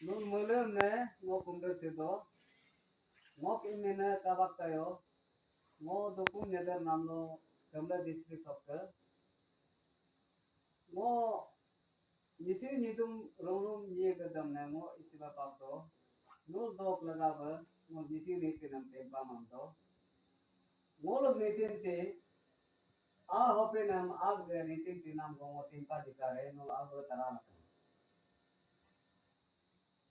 nun mulum ne ngo kumde sido ngo kimine kabak tayo ngo dukun neder namno kamla district sokka ngo nisi nidum ronum ye gadam ne ngo ichiba papto no dok lagawa ngo nisi nitinam tempa mamto ngo log nitin se a hope nam ag nitin tinam ngo tempa dikare no ag taran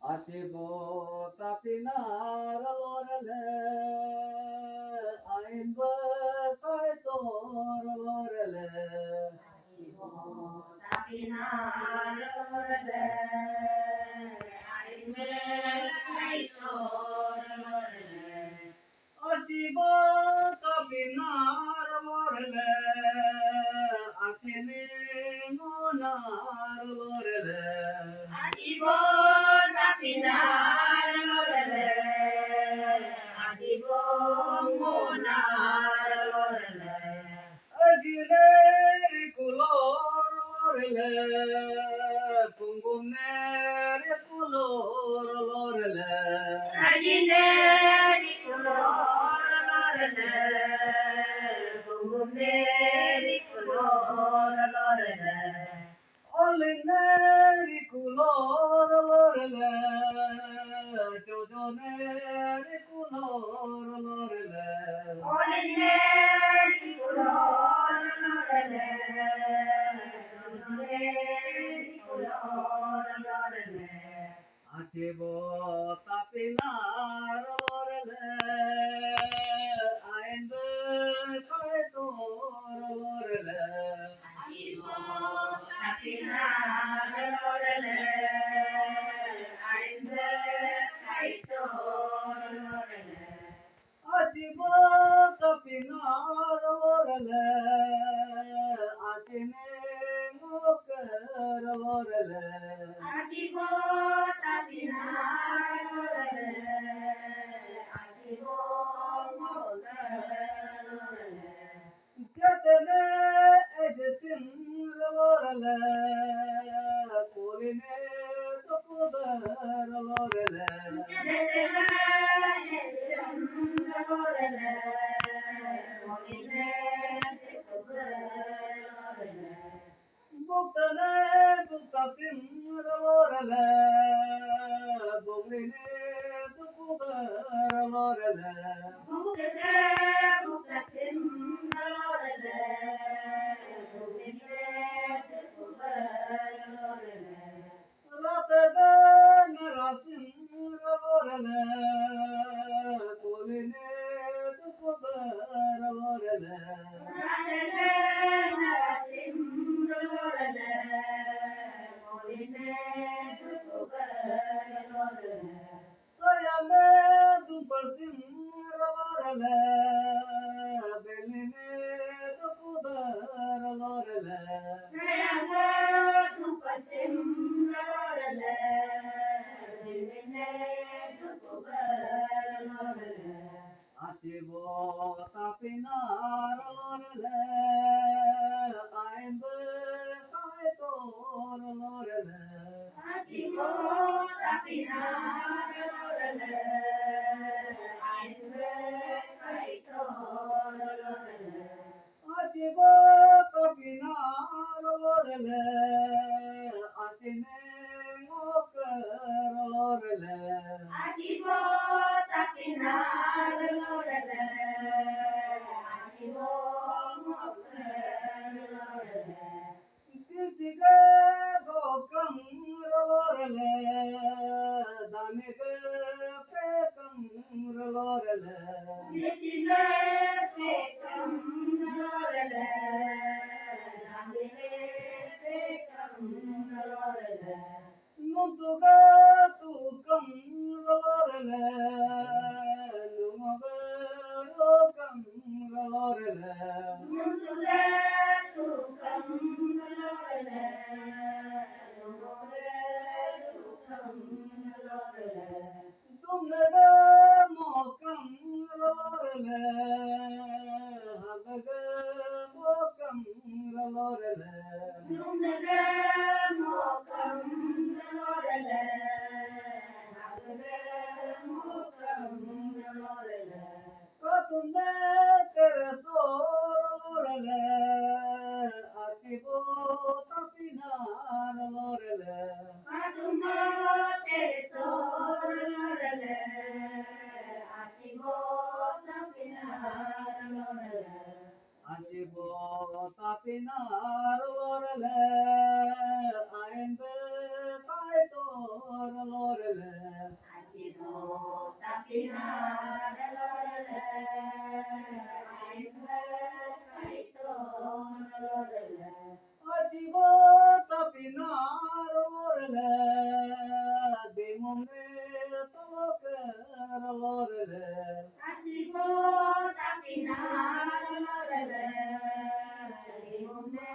Achibo tapinar lorele aimba kaitor lorele Achibo tapinar lorele aimba kaitor lorele Achibo tapinar lorele achene monar lorele Achibo tapinar lorele, achibo monar lorele, ajineri kulor lorele, kungumeri kulor lorele, ajineri kulor lorele, kungumeri kulor lorele. Olineri kulor lorele, jojoneri kulor lorele. Olineri kulor lorele, jojoneri kulor lorele. Achebo tapinar lorele, ainde kaitor lorele. Achebo tapinar lorele, ainde kaitor lorele. Achebo tapinar lorele, achene moker lorele. Achebo tapinar lorele, achebo moker lorele. Katene edesin lorele, kuline tokuber lorele. Katene edesin lorele, kuline tokuber lorele. Buktane buktasin lorele, bugline tokuber lorele. Buktane buktasin lorele, bugline tokuber lorele. Ratebe nerasin lorele, kuline tokuber lorele. Ratebe nerasin lorele, kuline tokuber lorele. Soyame dupasin lorele, beline tokuber lorele. Soyame dupasin lorele, beline tokuber lorele. Achebo tapinar lorele, aimbe kaitor lorele. Achebo tapinar lorele, aimbe kaitor lorele. Achebo tapinar lorele, achene moker lorele. Achebo tapinar lorele, achebo moker lorele. Kichige gokam lorele, danige pekam lorele. Kichige pekam lorele, danige pekam lorele. Nuntuga tukam lorele, numuga rokam lorele. Nuntuga tukam lorele, numuga rokam lorele. Tumnaga mokam lorele, hagaga mokam lorele. Tumnaga mokam lorele, tapinar lorele aende kai tor lorele Ajibo tapinar lorele ainde kaito lorele ajibo tapinar lorele demomne toloker lorele Ajibo tapinar lorele imume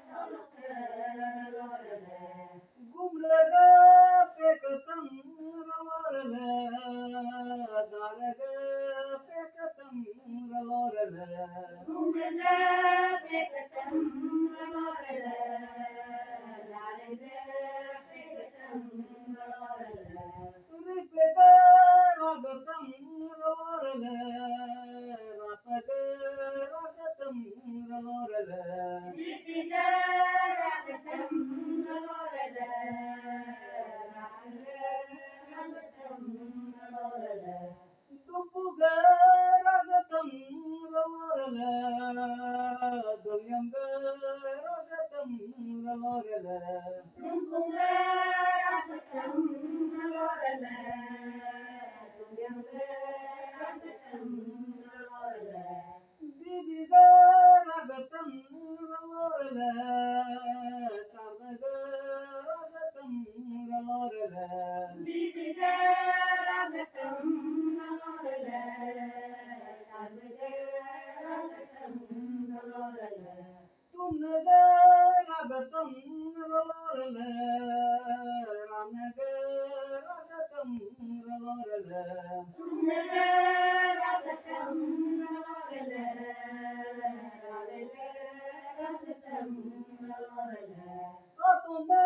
toloke lorele gumlaga pekatam lorele daraga pekatam lorele Umrele pekatam lorele larele pekatam lorele ripega ragatam lorele rapaga ragatam lorele Nipida ragatam lorele larele ragatam lorele dumpuga ragatam lorele dunyanga ragatam lorele Dumpunge ragatam lorele Dumpunge ragatam lorele didiga ragatam lorele sarnaga ragatam lorele Nipida ragatam lorele Sarvige ragatam lorele tunnaga ragatam lorele ranaga ragatam lorele Dumpunge ragatam lorele Larele ragatam lorele Atume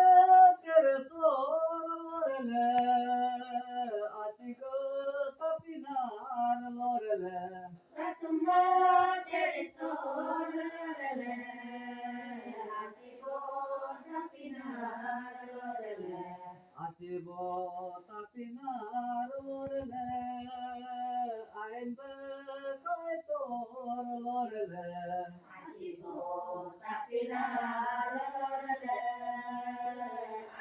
tere sor lorele atigo tapinar lorele Ratumba tere sorrele, atibo tapinar lorele. atibo tapinar lorele aimbe kaitor lorele Atibo tapinar lorele,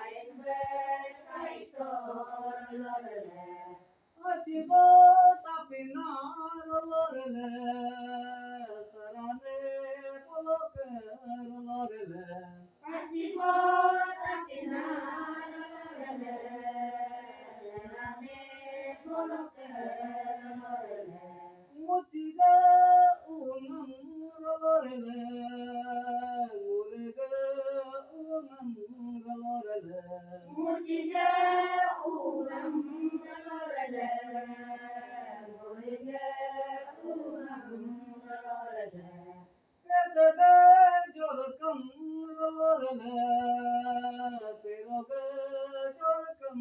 aimbe kaitor lorele. atibo tapinar lorele sarane poloker lorele Atibo tapinar lorele, serane poloker lorele. Mutiga unam lorele, muriga unam lorele, Mujige ulam lorele, mujige ulam lorele, kadaga jorkam lorele, peroga jorkam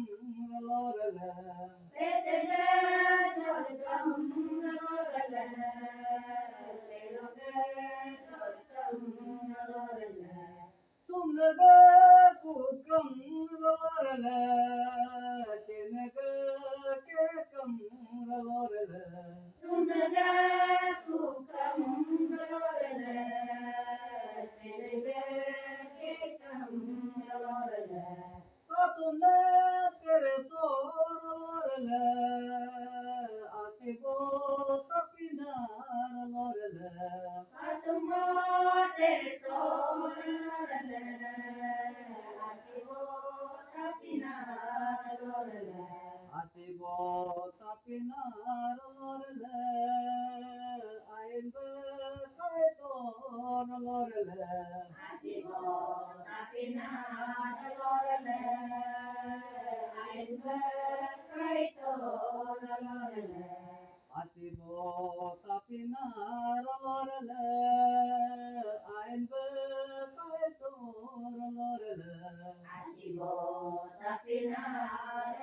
lorele, petege jorkam lorele, peroge jorkam lorele, sunnaga kukam lorele, tenaga kekam lorele. sundaga kukam lorele, petege kekam lorele. Tatune tere sor lorele, atibo tapinar lorele, Atumbo tere sorrele, atibo tapinar lorele. atibo tapinar lorele, aimbe kaitor lorele, Atibo tapinar lorele, aimbe kaito lorele. atibo tapinar lorele, aimbe kaitor lorele. Atibo tapinar